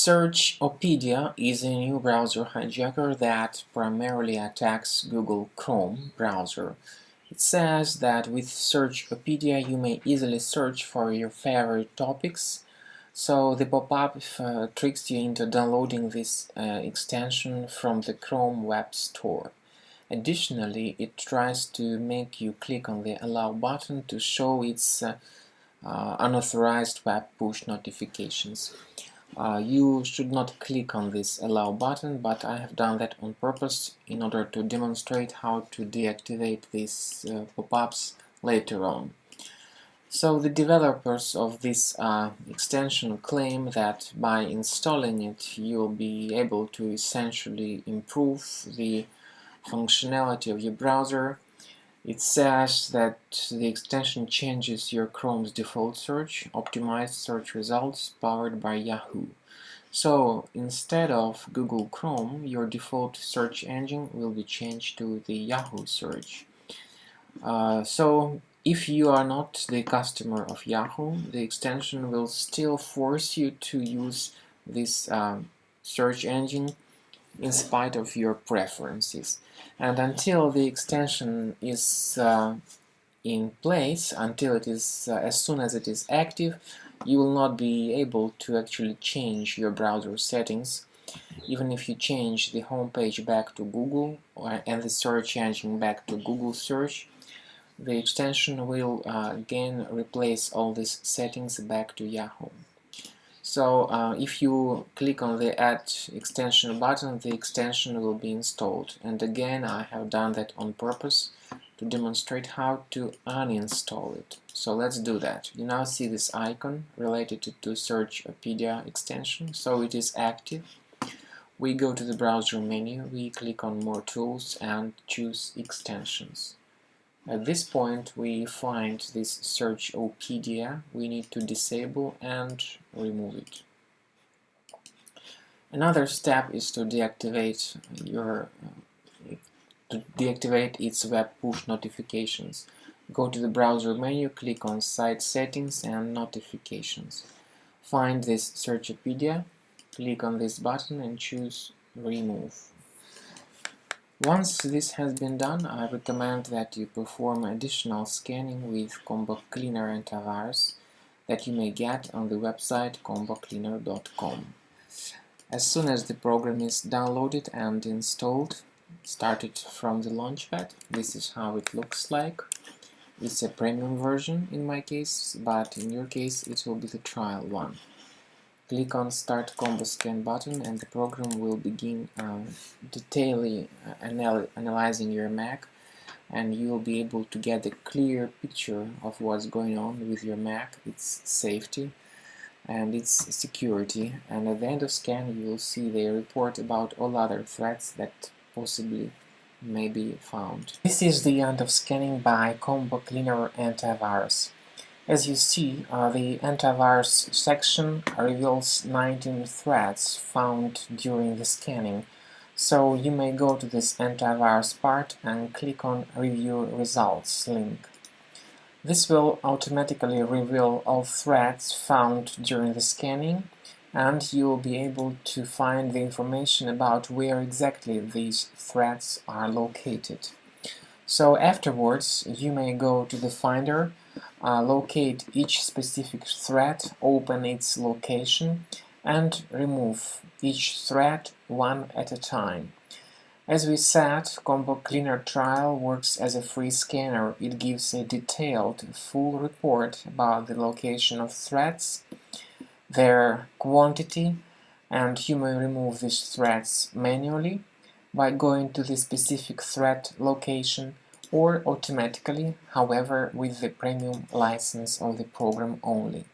SearchOpedia is a new browser hijacker that primarily attacks Google Chrome browser. It says that with SearchOpedia you may easily search for your favorite topics, so the pop-up tricks you into downloading this extension from the Chrome Web Store. Additionally, it tries to make you click on the Allow button to show its unauthorized web push notifications. You should not click on this Allow button, but I have done that on purpose in order to demonstrate how to deactivate these pop-ups later on. So the developers of this extension claim that by installing it you'll be able to essentially improve the functionality of your browser. It says that the extension changes your Chrome's default search, optimized search results powered by Yahoo. So instead of Google Chrome, your default search engine will be changed to the Yahoo search. So if you are not the customer of Yahoo, the extension will still force you to use this search engine in spite of your preferences. And until the extension is in place, until it is as soon as it is active, you will not be able to actually change your browser settings. Even if you change the home page back to Google and the search engine back to Google search, the extension will again replace all these settings back to Yahoo. So if you click on the Add Extension button, the extension will be installed. And again, I have done that on purpose to demonstrate how to uninstall it. So let's do that. You now see this icon related to SearchOpedia extension, so it is active. We go to the browser menu, we click on More Tools and choose Extensions. At this point we find this SearchOpedia. We need to disable and remove it. Another step is to deactivate its web push notifications. Go to the browser menu, click on Site Settings and Notifications. Find this SearchOpedia, click on this button and choose Remove. Once this has been done, I recommend that you perform additional scanning with Combo Cleaner antivirus that you may get on the website combocleaner.com. As soon as the program is downloaded and installed, start it from the launchpad. This is how it looks like. It's a premium version in my case, but in your case it will be the trial one. Click on Start Combo Scan button and the program will begin detailing analyzing your Mac, and you will be able to get a clear picture of what's going on with your Mac, its safety and its security, and at the end of scan you will see the report about all other threats that possibly may be found. This is the end of scanning by Combo Cleaner antivirus. As you see, the antivirus section reveals 19 threats found during the scanning, so you may go to this antivirus part and click on Review Results link. This will automatically reveal all threats found during the scanning, and you will be able to find the information about where exactly these threats are located. So afterwards, you may go to the Finder, locate each specific threat, open its location, and remove each threat one at a time. As we said, Combo Cleaner Trial works as a free scanner. It gives a detailed, full report about the location of threats, their quantity, and you may remove these threats manually by going to the specific threat location or automatically, however, with the premium license of the program only.